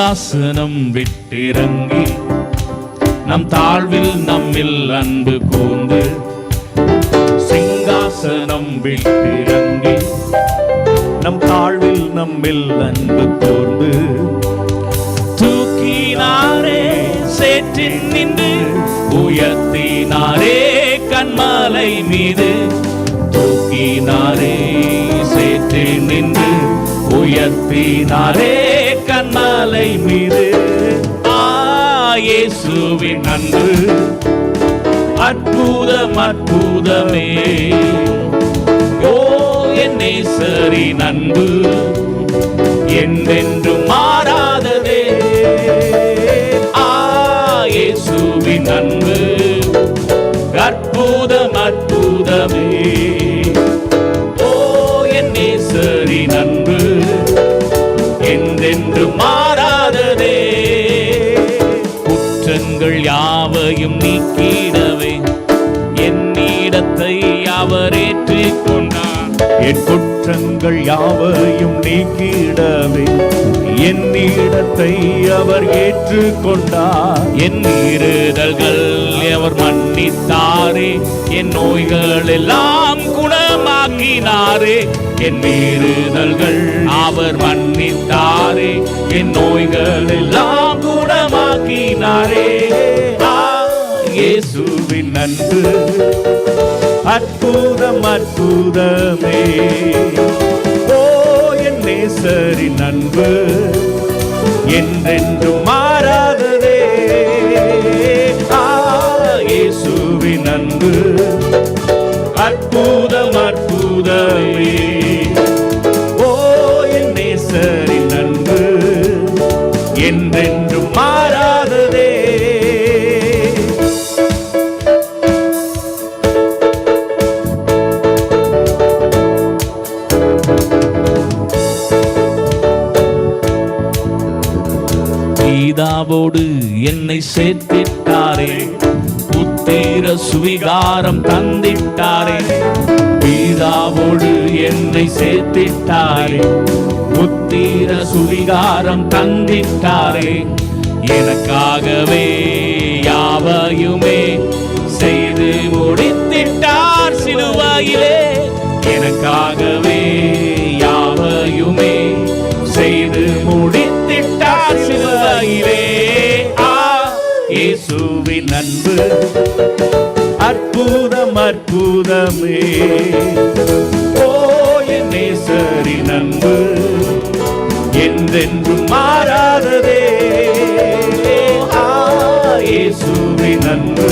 சிங்காசனம் விட்டிறங்கி நம் தாழ்வில் நம்மில் அன்பு கூர்ந்து, சிங்காசனம் விட்டிறங்கி நம் தாழ்வில் நம்மில் அன்பு கூர்ந்து, தூக்கினாரே சேற்றில் நின்று உயர்த்தினாரே கன்மலை மீது, தூக்கினாரே சேற்றில் நின்று உயர்த்தினாரே கன்மலை மீது. இயேசுவின் அன்பு அற்புதம் அற்புதமே, ஓ என் நேசரின் அன்பு என்றென்றும் மாறாததே. இயேசுவின் அன்பு அற்புதம் அற்புதமே, ஓ என் நேசரின் அன்பு என்றென்றும் மாறாததே. குற்றங்கள் யாவையும் நீக்கிடவே என்னிடத்தை அவர் ஏற்றுக்கொண்டார். என் குற்றங்கள் யாவையும் நீக்கிடவே என்னிடத்தை அவர் ஏற்றுக்கொண்டார். என் மீறுதல்கள் அவர் மன்னித்தாரே, என் நோய்கள் எல்லாம் குணமாக்கினாரே. என் மீறுதல்கள் அவர் மன்னித்தாரே, என் நோய்கள் எல்லாம் குணமாக்கினாரே. இயேசுவின் அன்பு அற்புதம் அற்புதமே, ஓ என் நேசரின் அன்பு என்றென்றும் மாறாததே. இயேசுவின் அன்பு அற்புதம் அற்புதமே, ஓ என் நேசரின் அன்பு என்றென்றும் மாறாததே. பிதாவோடு என்னை சேர்த்திட்டாரே, புத்திர சுவிகாரம் தந்திட்டாரே. பிதாவோடு என்னை சேர்த்திட்டாரே, புத்திர சுவிகாரம் தந்திட்டாரே. எனக்காகவே யாவையுமே செய்து முடித்திட்டார் சிலுவையிலே. எனக்காகவே யாவையுமே செய்து முடித்திட்டார் சிலுவையிலே. இயேசுவின் அன்பு அற்புதம் அற்புதமே, ஓ என் நேசரின் அன்பு என்றென்றும் மாறாததே. இயேசுவின் அன்பு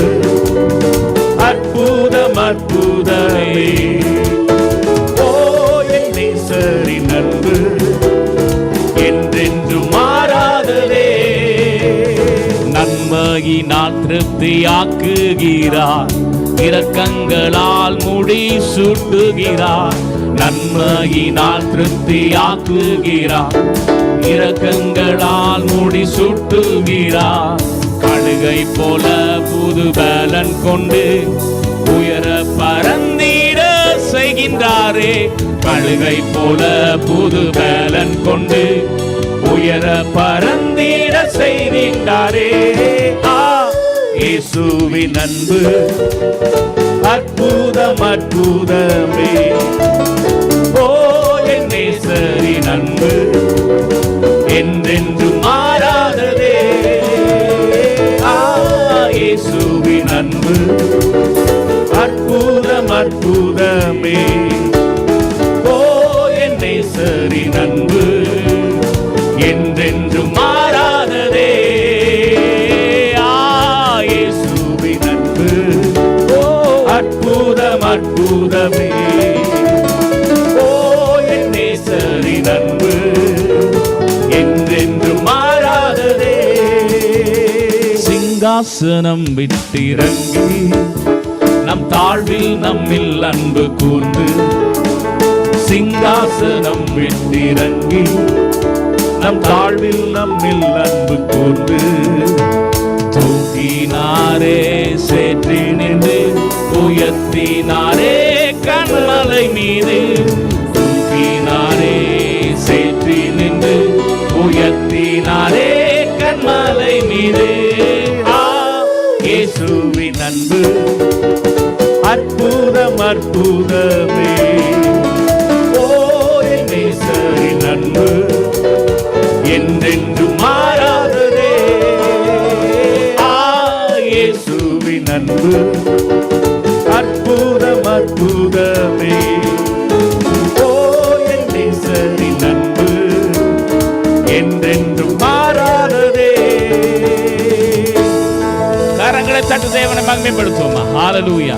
அற்புதம் அற்புதமே, ஓ என் நேசரின் அன்பு என்றென்றும் மாறாததே. நன்மையினால் திருப்தியாக்குகிறார், இரக்கங்களால் முடி சூட்டுகிறார். நன்மையினால் திருப்தியாக்குகிறார், இரக்கங்களால் முடி சூட்டுகிறார். கழுகை போல புது பலன் கொண்டு உயர பறந்திட செய்கின்றாரே. கழுகை போல புது பலன் கொண்டு உயர பறந்திட செய்கின்றாரே. இயேசுவின் அன்பு அற்புதம் அற்புதமே, ஓ என் நேசரின் அன்பு என்றென்றும் மாறாததே. இயேசுவின் அன்பு அற்புதம் அற்புதமே, ஓ என் நேசரின் அன்பு என்றென்றும் மாறாததே. இயேசுவின் அன்பு அற்புதம் அற்புதமே, ஓ என் நேசரின் அன்பு என்றென்றும் மாறாததே. சிங்காசனம் விட்டிறங்கி நம் தாழ்வில் நம்மில் அன்பு கூர்ந்து, சிங்காசனம் விட்டிறங்கி நம் தாழ்வில் நம்மில் அன்பு கூர்ந்து, தூக்கினாரே சேற்றில் நின்று உயர்த்தினாரே கன்மலை மீது. தூக்கினாரே சேற்றில் நின்று உயர்த்தினாரே மீதே இயேசுவின் அன்பு அற்புதம் அற்புதமே. ஓ என் நேசரின் அன்பு என்றென்று மாறாததே. இயேசுவின் அன்பு அற்புதம் அற்புதமே. ஓ என் நேசரின் அன்பு என்றென்று மாறாததே. கரங்களை தட்டு தேவனை மகிமைப்படுத்துவோமா. ஹல்லேலூயா.